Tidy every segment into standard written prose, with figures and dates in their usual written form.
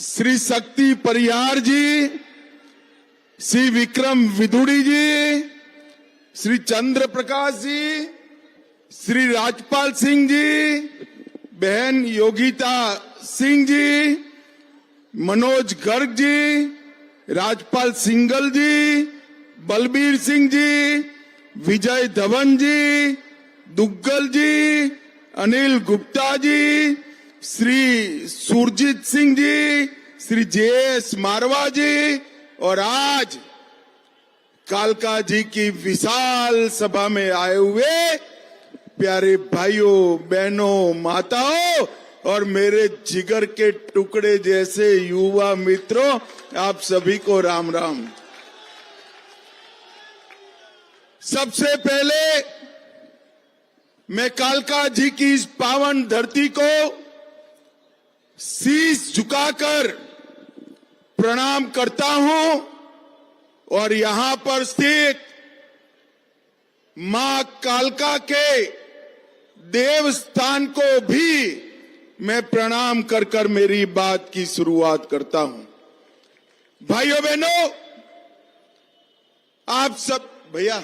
श्री शक्ति परिहार जी, श्री विक्रम विदुड़ी जी, श्री चंद्र प्रकाश जी, श्री राजपाल सिंह जी, बहन योगिता सिंह जी, मनोज गर्ग जी, राजपाल सिंगल जी, बलबीर सिंह जी, विजय धवन जी, दुग्गल जी, अनिल गुप्ता जी, श्री सुरजीत सिंह जी, श्री जे.एस. मारवा जी और आज कालका जी की विशाल सभा में आए हुए प्यारे भाइयों, बहनों, माताओं और मेरे जिगर के टुकड़े जैसे युवा मित्रों, आप सभी को राम राम। सबसे पहले मैं कालका जी की इस पावन धरती को शीश झुकाकर प्रणाम करता हूं और यहां पर स्थित मां कालका के देवस्थान को भी मैं प्रणाम कर कर मेरी बात की शुरुआत करता हूं। भाइयों बहनों, आप सब, भैया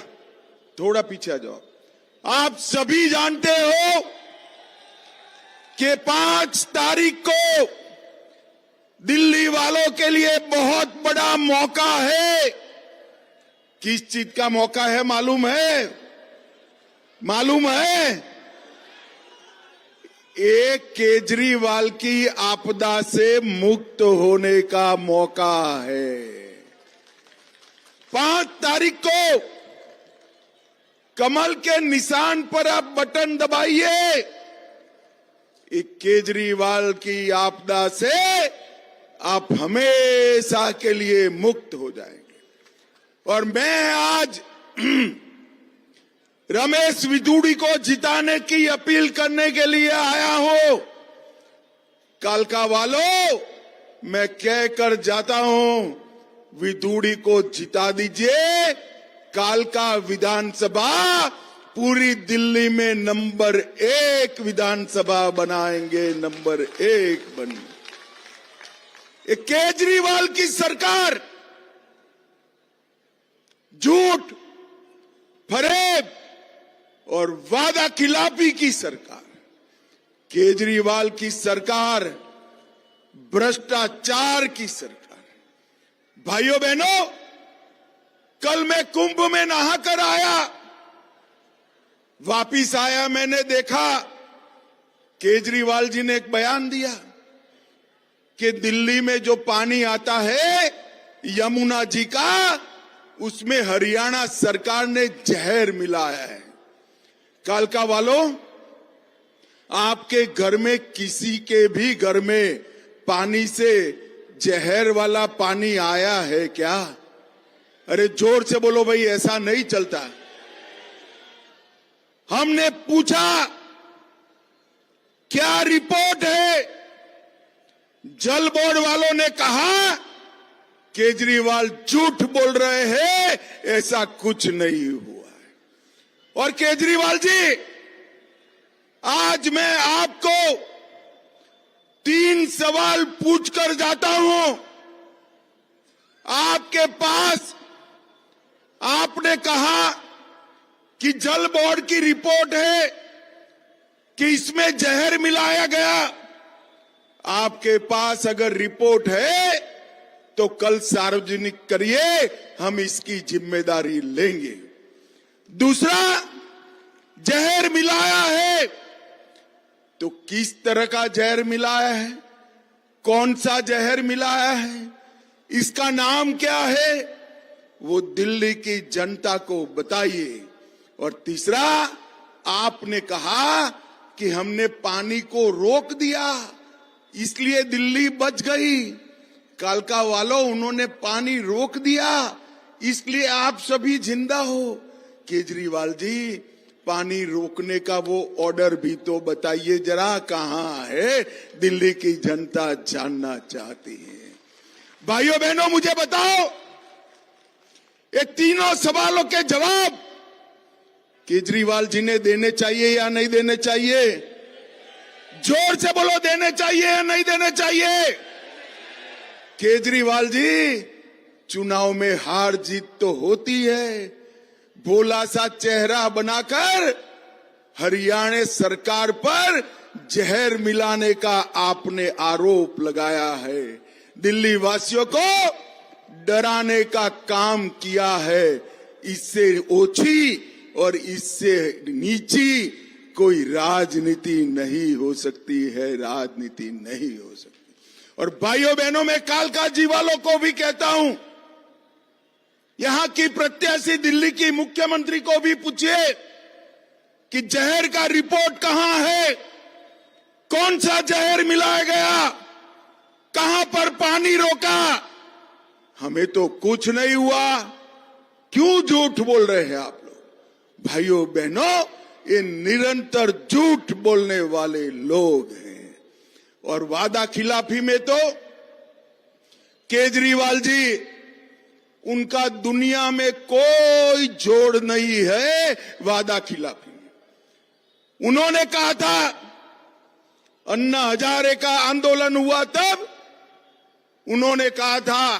थोड़ा पीछे आ जाओ, आप सभी जानते हो कि 5 तारीख को दिल्ली वालों के लिए बहुत बड़ा मौका है। किस चीज का मौका है मालूम है? मालूम है? एक केजरीवाल की आपदा से मुक्त होने का मौका है। 5 तारीख को कमल के निशान पर आप बटन दबाइए, एक केजरीवाल की आपदा से आप हमेशा के लिए मुक्त हो जाएंगे। और मैं आज रमेश विदुड़ी को जिताने की अपील करने के लिए आया हूं। कालका वालों, मैं कहकर जाता हूं, विदुड़ी को जिता दीजिए। कालका विधानसभा पूरी दिल्ली में नंबर 1 विधानसभा बनाएंगे, नंबर 1 बन। केजरीवाल की सरकार झूठ, फरेब और वादा खिलाफी की सरकार, केजरीवाल की सरकार भ्रष्टाचार की सरकार। भाइयों बहनों, कल मैं कुंभ में नहाकर आया, वापिस आया, मैंने देखा केजरीवाल जी ने एक बयान दिया कि दिल्ली में जो पानी आता है यमुना जी का, उसमें हरियाणा सरकार ने जहर मिलाया है। कालका वालों, आपके घर में, किसी के भी घर में पानी से जहर वाला पानी आया है क्या? अरे जोर से बोलो भाई, ऐसा नहीं चलता। हमने पूछा क्या रिपोर्ट है? जल बोर्ड वालों ने कहा केजरीवाल झूठ बोल रहे हैं, ऐसा कुछ नहीं हुआ है। और केजरीवाल जी, आज मैं आपको 3 सवाल पूछकर जाता हूं। आपके पास, आपने कहा कि जल बोर्ड की रिपोर्ट है कि इसमें जहर मिलाया गया। आपके पास अगर रिपोर्ट है तो कल सार्वजनिक करिए, हम इसकी जिम्मेदारी लेंगे। दूसरा, जहर मिलाया है तो किस तरह का जहर मिलाया है? कौन सा जहर मिलाया है? इसका नाम क्या है? वो दिल्ली की जनता को बताइए। और तीसरा, आपने कहा कि हमने पानी को रोक दिया इसलिए दिल्ली बच गई। कालका वालों, उन्होंने पानी रोक दिया इसलिए आप सभी जिंदा हो। केजरीवाल जी, पानी रोकने का वो ऑर्डर भी तो बताइए जरा, कहां है? दिल्ली की जनता जानना चाहती है। भाइयों बहनों, मुझे बताओ, ये तीनों सवालों के जवाब केजरीवाल जी ने देने चाहिए या नहीं देने चाहिए? जोर से बोलो, देने चाहिए या नहीं देने चाहिए? केजरीवाल जी, चुनाव में हार जीत तो होती है, भोला सा चेहरा बनाकर हरियाणा सरकार पर जहर मिलाने का आपने आरोप लगाया है, दिल्ली वासियों को डराने का काम किया है। इससे ओछी और इससे नीची कोई राजनीति नहीं हो सकती है, राजनीति नहीं हो सकती। और भाइयों बहनों, मैं कालकाजी वालों को भी कहता हूं, यहां की प्रत्याशी दिल्ली की मुख्यमंत्री को भी पूछिए कि जहर का रिपोर्ट कहां है, कौन सा जहर मिलाया गया, कहां पर पानी रोका। हमें तो कुछ नहीं हुआ, क्यों झूठ बोल रहे हैं आप लोग? भाइयों बहनों, ये निरंतर झूठ बोलने वाले लोग हैं। और वादा खिलाफी में तो केजरीवाल जी, उनका दुनिया में कोई जोड़ नहीं है वादा खिलाफी में। उन्होंने कहा था, अन्ना हजारे का आंदोलन हुआ तब उन्होंने कहा था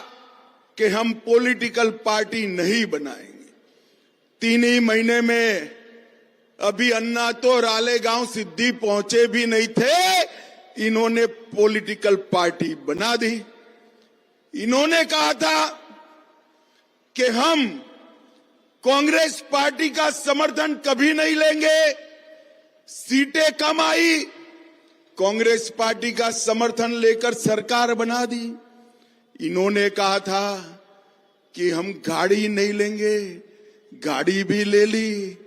कि हम पॉलिटिकल पार्टी नहीं बनाएंगे। 3 ही महीने में अभी अन्ना तो रालेगांव सिद्धि पहुंचे भी नहीं थे, इन्होंने पॉलिटिकल पार्टी बना दी। इन्होंने कहा था कि हम कांग्रेस पार्टी का समर्थन कभी नहीं लेंगे, सीटें कम आई, कांग्रेस पार्टी का समर्थन लेकर सरकार बना दी। इन्होंने कहा था कि हम गाड़ी नहीं लेंगे, गाड़ी भी ले ली।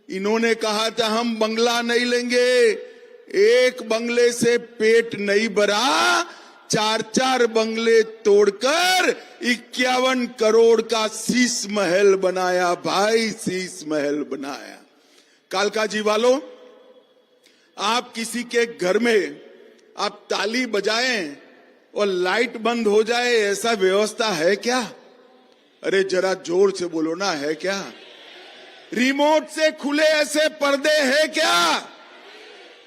इन्होंने कहा था हम बंगला नहीं लेंगे, एक बंगले से पेट नहीं भरा, 4-4 बंगले तोड़कर 51 करोड़ का शीश महल बनाया भाई, शीश महल बनाया। कालकाजी वालों, आप किसी के घर में आप ताली बजाएं और लाइट बंद हो जाए, ऐसा व्यवस्था है क्या? अरे जरा जोर से बोलो ना, है क्या? रिमोट से खुले ऐसे पर्दे है क्या?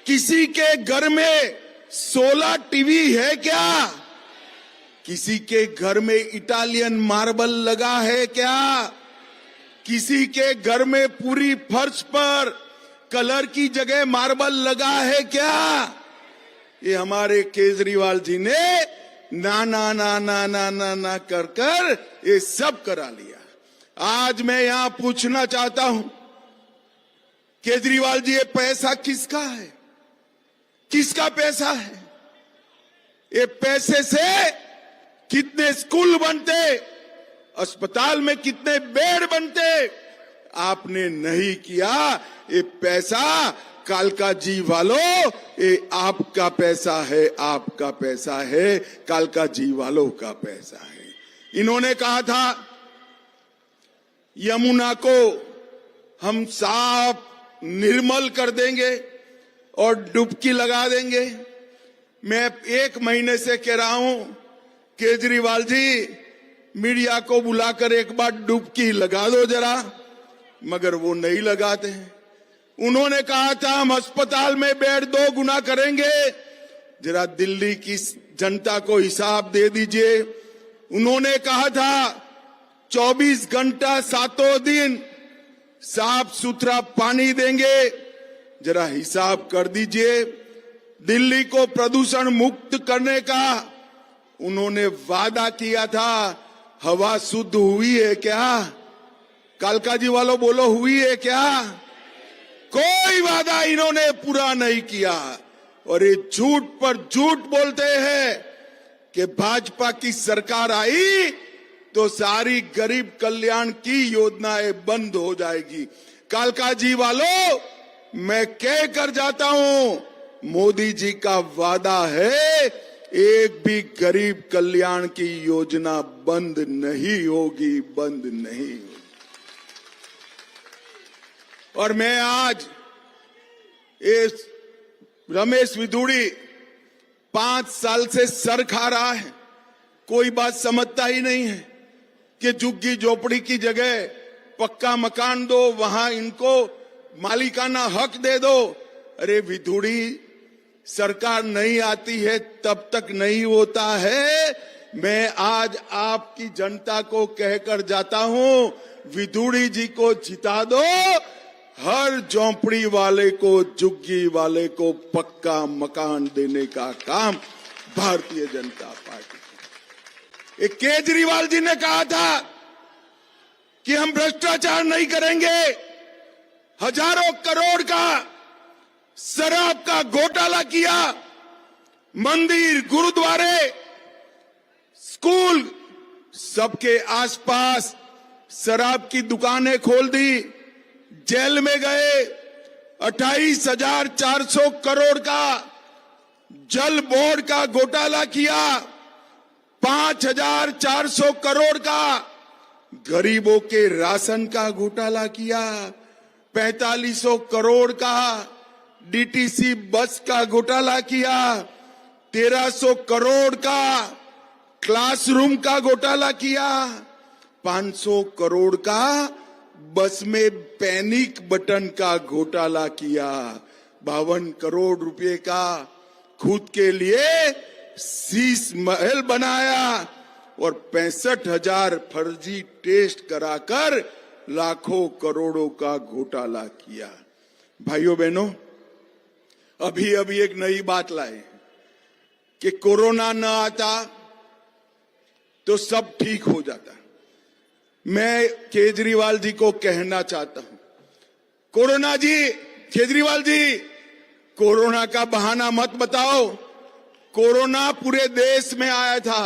किसी के घर में 16 टीवी है क्या? किसी के घर में इटालियन मार्बल लगा है क्या? किसी के घर में पूरी फर्श पर कलर की जगह मार्बल लगा है क्या? ये हमारे केजरीवाल जी ने ना ना ना ना ना ना ना कर कर ये सब करा लिया। आज मैं यहां पूछना चाहता हूं, केजरीवाल जी, ये पैसा किसका है? किसका पैसा है? ये पैसे से कितने स्कूल बनते, अस्पताल में कितने बेड बनते? आपने नहीं किया। ये पैसा कालकाजी वालों, ये आपका पैसा है, आपका पैसा है, कालकाजी वालों का पैसा है। इन्होंने कहा था यमुना को हम साफ निर्मल कर देंगे और डुबकी लगा देंगे। मैं 1 महीने से कह रहा हूं, केजरीवाल जी, मीडिया को बुलाकर एक बार डुबकी लगा दो जरा, मगर वो नहीं लगाते हैं। उन्होंने कहा था हम अस्पताल में बेड 2 गुना करेंगे, जरा दिल्ली की जनता को हिसाब दे दीजिए। उन्होंने कहा था 24 घंटा 7 दिन साफ सुथरा पानी देंगे, जरा हिसाब कर दीजिए। दिल्ली को प्रदूषण मुक्त करने का उन्होंने वादा किया था, हवा शुद्ध हुई है क्या? कालकाजी वालों बोलो, हुई है क्या? कोई वादा इन्होंने पूरा नहीं किया। और ये झूठ पर झूठ बोलते हैं कि भाजपा की सरकार आई तो सारी गरीब कल्याण की योजनाएं बंद हो जाएगी। कालकाजी वालों, मैं कह कर जाता हूं, मोदी जी का वादा है, एक भी गरीब कल्याण की योजना बंद नहीं होगी, बंद नहीं होगी। और मैं आज इस रमेश विधुड़ी 5 साल से सर खा रहा है, कोई बात समझता ही नहीं है कि झुग्गी झोपड़ी की जगह पक्का मकान दो, वहां इनको मालिकाना हक दे दो। अरे विधुड़ी, सरकार नहीं आती है तब तक नहीं होता है मैं आज आपकी जनता को कहकर जाता हूं, विधुड़ी जी को जिता दो, हर झोंपड़ी वाले को, झुग्गी वाले को पक्का मकान देने का काम भारतीय जनता पार्टी। एक केजरीवाल जी ने कहा था कि हम भ्रष्टाचार नहीं करेंगे, हजारों करोड़ का शराब का घोटाला किया, मंदिर, गुरुद्वारे, स्कूल, सबके आसपास शराब की दुकानें खोल दी, जेल में गए, 28,400 करोड़ का जल बोर्ड का घोटाला किया, 5,400 करोड़ का गरीबों के राशन का घोटाला किया, 4500 करोड़ का डीटीसी बस का घोटाला किया, 1300 करोड़ का क्लासरूम का घोटाला किया, 500 करोड़ का बस में पैनिक बटन का घोटाला किया, 52 करोड़ रुपए का खुद के लिए शीश महल बनाया और 65,000 फर्जी टेस्ट कराकर लाखों करोड़ों का घोटाला किया। भाइयों बहनों, अभी अभी एक नई बात लाए कि कोरोना न आता तो सब ठीक हो जाता। मैं केजरीवाल जी को कहना चाहता हूं, कोरोना जी, केजरीवाल जी, कोरोना का बहाना मत बताओ। कोरोना पूरे देश में आया था।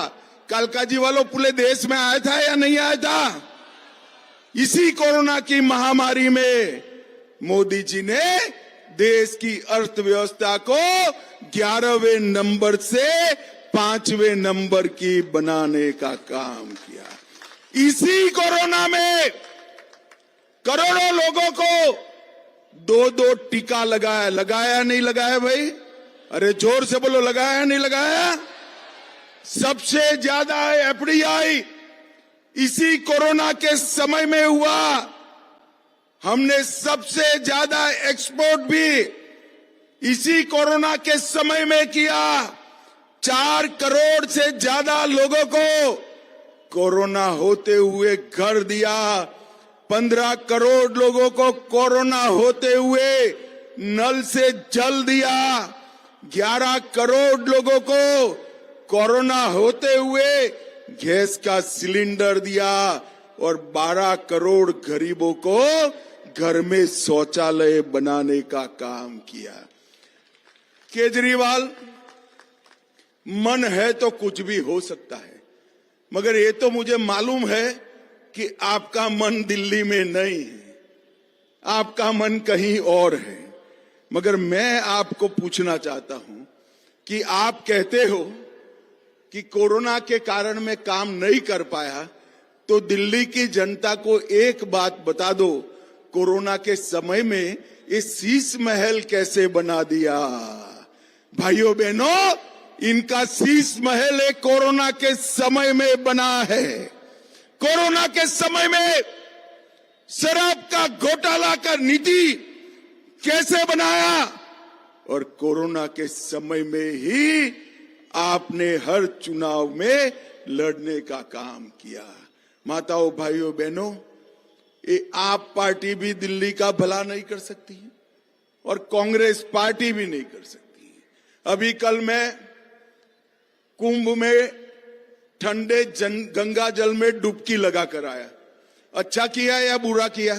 कालका जी वालों, पूरे देश में आया था या नहीं आया था? इसी कोरोना की महामारी में मोदी जी ने देश की अर्थव्यवस्था को 11वें नंबर से 5वें नंबर की बनाने का काम किया। इसी कोरोना में करोड़ों लोगों को 2-2 टीका लगाया। लगाया नहीं लगाया भाई? अरे जोर से बोलो, लगाया नहीं लगाया? सबसे ज्यादा एफडीआई इसी कोरोना के समय में हुआ। हमने सबसे ज्यादा एक्सपोर्ट भी इसी कोरोना के समय में किया। 4 करोड़ से ज्यादा लोगों को कोरोना होते हुए घर दिया। 15 करोड़ लोगों को कोरोना होते हुए नल से जल दिया। 11 करोड़ लोगों को कोरोना होते हुए गैस का सिलेंडर दिया और 12 करोड़ गरीबों को घर में शौचालय बनाने का काम किया। केजरीवाल, मन है तो कुछ भी हो सकता है, मगर ये तो मुझे मालूम है कि आपका मन दिल्ली में नहीं है, आपका मन कहीं और है। मगर मैं आपको पूछना चाहता हूं कि आप कहते हो कि कोरोना के कारण मैं काम नहीं कर पाया, तो दिल्ली की जनता को एक बात बता दो, कोरोना के समय में ये शीश महल कैसे बना दिया? भाइयों बहनों, इनका शीश महल एक कोरोना के समय में बना है। कोरोना के समय में शराब का घोटाला का नीति कैसे बनाया, और कोरोना के समय में ही आपने हर चुनाव में लड़ने का काम किया। माताओं, भाइयों, बहनों, ये आप पार्टी भी दिल्ली का भला नहीं कर सकती है और कांग्रेस पार्टी भी नहीं कर सकती है। अभी कल मैं कुंभ में ठंडे गंगा जल में डुबकी लगा कर आया। अच्छा किया या बुरा किया?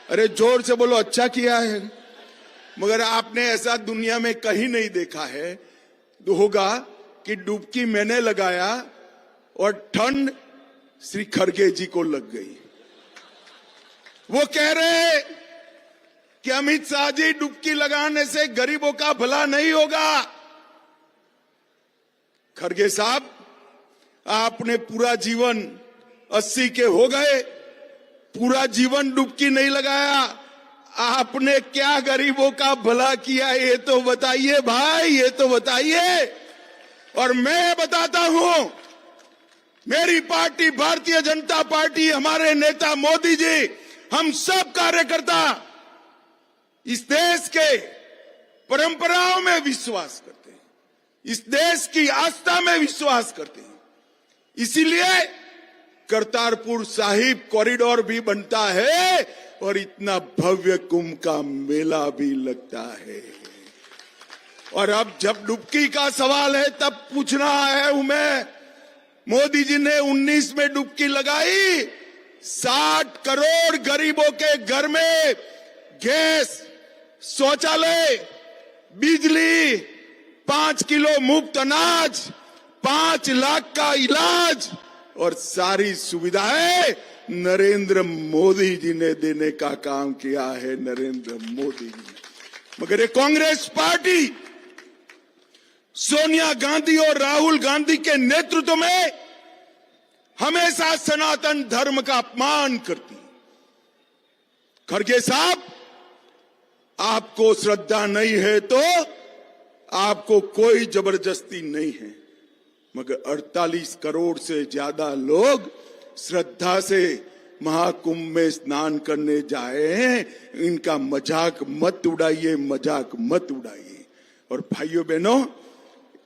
अरे जोर से बोलो, अच्छा किया है। मगर आपने ऐसा दुनिया में कहीं नहीं देखा है होगा कि डुबकी मैंने लगाया और ठंड श्री खड़गे जी को लग गई। वो कह रहे कि अमित शाह जी, डुबकी लगाने से गरीबों का भला नहीं होगा। खड़गे साहब, आपने पूरा जीवन 80 के हो गए, पूरा जीवन डुबकी नहीं लगाया, आपने क्या गरीबों का भला किया, ये तो बताइए भाई, ये तो बताइए। और मैं बताता हूं, मेरी पार्टी भारतीय जनता पार्टी, हमारे नेता मोदी जी, हम सब कार्यकर्ता इस देश के परंपराओं में विश्वास करते हैं, इस देश की आस्था में विश्वास करते हैं। इसीलिए करतारपुर साहिब कॉरिडोर भी बनता है और इतना भव्य कुंभ का मेला भी लगता है। और अब जब डुबकी का सवाल है तब पूछना है मैं, मोदी जी ने 19 में डुबकी लगाई, 60 करोड़ गरीबों के घर में गैस, शौचालय, बिजली, 5 किलो मुफ्त अनाज, 5 लाख का इलाज और सारी सुविधाएं नरेंद्र मोदी जी ने देने का काम किया है, नरेंद्र मोदी जी ने। मगर ये कांग्रेस पार्टी सोनिया गांधी और राहुल गांधी के नेतृत्व में हमेशा सनातन धर्म का अपमान करती है। खड़गे साहब, आपको श्रद्धा नहीं है तो आपको कोई जबरदस्ती नहीं है, मगर 48 करोड़ से ज्यादा लोग श्रद्धा से महाकुंभ में स्नान करने जाए हैं। इनका मजाक मत उड़ाइए, मजाक मत उड़ाइए। और भाइयों बहनों,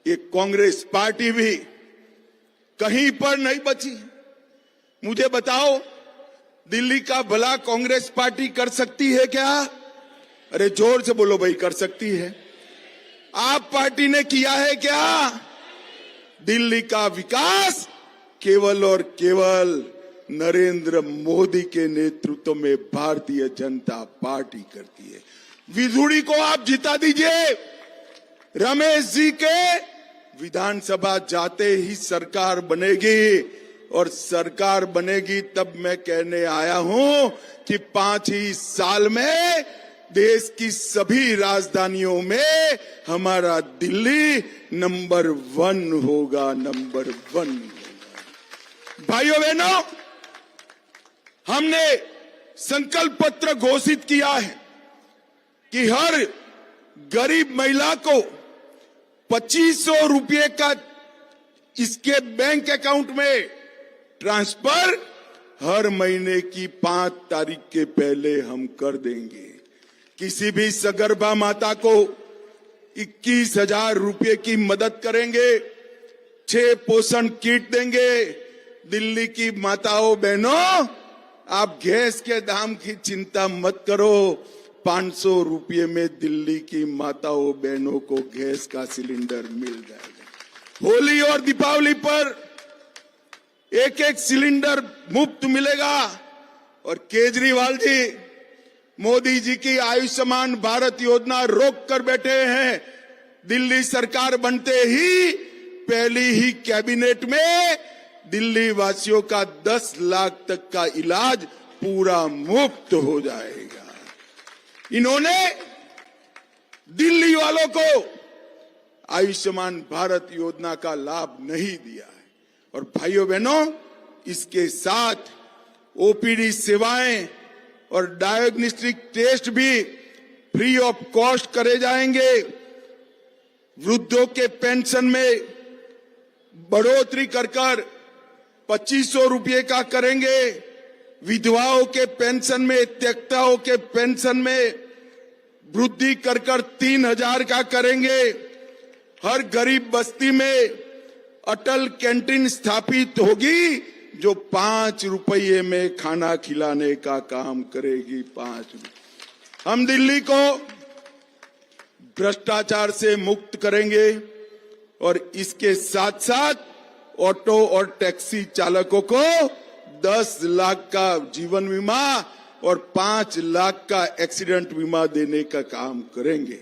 ये कांग्रेस पार्टी भी कहीं पर नहीं बची। मुझे बताओ, दिल्ली का भला कांग्रेस पार्टी कर सकती है क्या? अरे जोर से बोलो भाई, कर सकती है। आप पार्टी ने किया है क्या? दिल्ली का विकास केवल और केवल नरेंद्र मोदी के नेतृत्व में भारतीय जनता पार्टी करती है। विधुड़ी को आप जिता दीजिए, रमेश जी के विधानसभा जाते ही सरकार बनेगी, और सरकार बनेगी तब मैं कहने आया हूं कि 5 ही साल में देश की सभी राजधानियों में हमारा दिल्ली नंबर 1 होगा, नंबर 1 होगा। भाइयों बहनों, हमने संकल्प पत्र घोषित किया है कि हर गरीब महिला को 2500 रुपये का इसके बैंक अकाउंट में ट्रांसफर हर महीने की 5 तारीख के पहले हम कर देंगे। किसी भी सगर्भा माता को 21,000 रुपये की मदद करेंगे, 6 पोषण किट देंगे। दिल्ली की माताओं बहनों, आप गैस के दाम की चिंता मत करो, 500 रुपये में दिल्ली की माताओं बहनों को गैस का सिलेंडर मिल जाएगा। होली और दीपावली पर 1-1 सिलेंडर मुफ्त मिलेगा। और केजरीवाल जी मोदी जी की आयुष्मान भारत योजना रोक कर बैठे हैं। दिल्ली सरकार बनते ही पहली ही कैबिनेट में दिल्ली वासियों का 10 लाख तक का इलाज पूरा मुफ्त हो जाएगा। इन्होंने दिल्ली वालों को आयुष्मान भारत योजना का लाभ नहीं दिया है। और भाइयों बहनों, इसके साथ ओपीडी सेवाएं और डायग्नोस्टिक टेस्ट भी फ्री ऑफ कॉस्ट करे जाएंगे। वृद्धों के पेंशन में बढ़ोतरी कर 2500 रुपये का करेंगे। विधवाओं के पेंशन में, त्यक्ताओं के पेंशन में वृद्धि कर 3000 का करेंगे। हर गरीब बस्ती में अटल कैंटीन स्थापित होगी जो 5 रुपये में खाना खिलाने का काम करेगी। 5 रुपये। हम दिल्ली को भ्रष्टाचार से मुक्त करेंगे और इसके साथ साथ ऑटो और टैक्सी चालकों को 10 लाख का जीवन बीमा और 5 लाख का एक्सीडेंट बीमा देने का काम करेंगे।